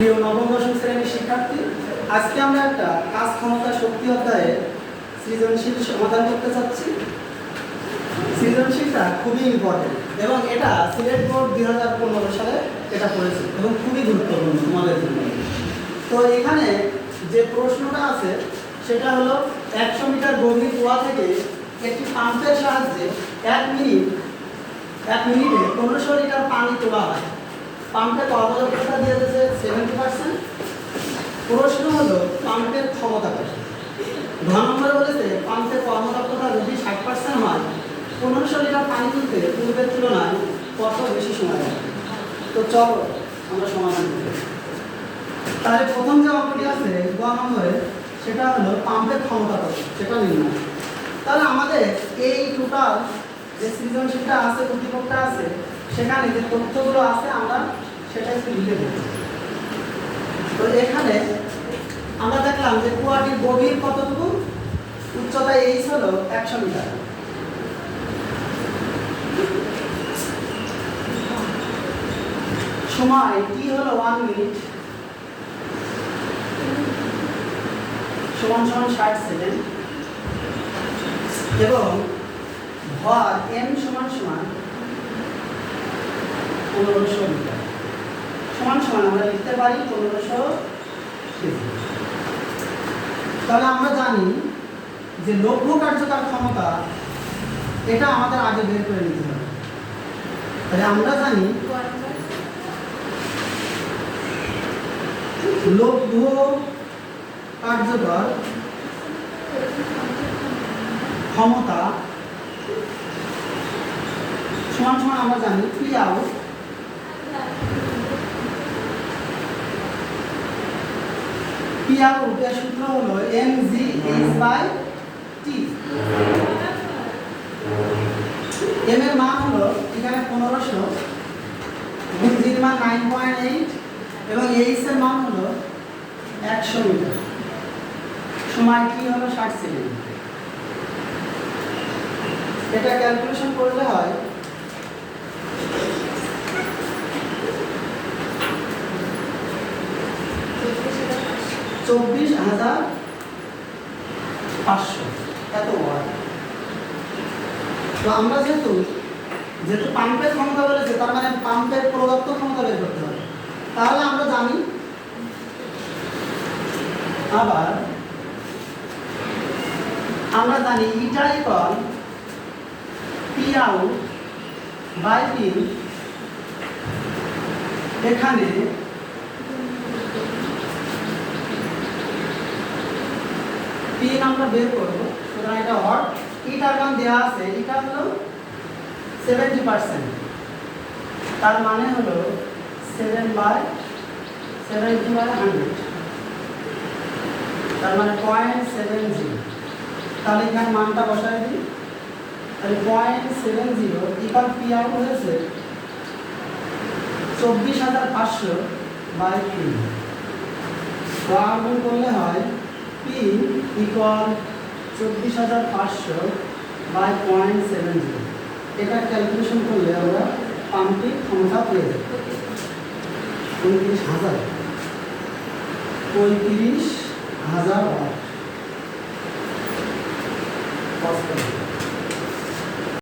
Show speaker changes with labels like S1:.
S1: প্রিয় নবম দশম শ্রেণীর শিক্ষার্থী, আজকে আমরা একটা কাজ ক্ষমতা শক্তি অধ্যায়ে সৃজনশীল সমাধান করতে চাচ্ছি। সৃজনশীলটা খুবই ইম্পর্টেন্ট এবং এটা সিলেট বোর্ড 2015 সালে এটা পড়েছে এবং খুবই গুরুত্বপূর্ণ তোমাদের জন্য। তো এখানে যে প্রশ্নটা আছে সেটা হলো 100 মিটার গভীর কুয়া থেকে একটি পাম্পের সাহায্যে 1 মিনিটে 1500 লিটার পানি তোলা হয়। পাম্পের কর্মদক্ষতা দিয়ে দিয়েছে 70%। প্রশ্ন হলো পাম্পের ক্ষমতা কত। ঘ নম্বরে বলেছে পাম্পের কর্মদক্ষতা যদি 60% হয় 1500 লিটার পানি তুলতে পূর্বের তুলনায় কত বেশি সময় লাগে। তো চলো আমরা সমাধান করি। তাহলে প্রথম যে অঙ্কটি আছে গ নম্বরে সেটা হলো পাম্পের ক্ষমতা কত সেটা নির্ণয়। তাহলে আমাদের এই টোটাল যে সৃজনশীলটা আছে উদ্দীপকটা আছে সেখানে যে তথ্যগুলো আছে আমরা সেটা একটু লিখে দেব। তো এখানে আমরা দেখলাম যে কুয়াটির গভীর কতটুকু, উচ্চতা এইচ হলো 100 মিটার, সময় টি হলো 1 মিনিট সমান 60 সেকেন্ড এবং ভর m সমান 1500 মিটার সমান আমরা লিখতে পারি 1500 কেজি। তাহলে আমরা জানি যে লঘু কার্যকর ক্ষমতা এটা আমাদের আগে বের করে নিতে হবে। তাহলে আমরা জানি লঘু কার্যকর ক্ষমতা সমান আমরা জানি পি আউট এর সূত্র হলো mgh/t। m এর মান হলো এখানে 1500, গুণ g এর মান 9.8 এবং h এর মান হলো 100 মিটার, সময় কি হলো 60 সেকেন্ড। এটা ক্যালকুলেশন করলে হয় 24,500 এত ওয়াট। তো আমরা যেহেতু পাম্পের ক্ষমতা বলেছে তার মানে পাম্পের প্রদত্ত ক্ষমতা বের করতে হবে। তাহলে আমরা জানি আবার eta equal P out by P. এখানে পি আমরা বের করবো, সুতরাং এটা ওয়াট। ইটার মান দেওয়া আছে, এটা হলো 70%, তার মানে হলো 7/70/100, তার মানে 0.70। তাহলে এখানে মানটা বসাই দিই, তাহলে 0.70 ইকুয়াল পি আউট হয়েছে 24,500/3। তো গুণ করলে হয় P ইকুয়াল 24,500/0.70। এটা ক্যালকুলেশন করলে আমরা পাম্পের ক্ষমতা পেয়ে যাব 35,000 ওয়াট।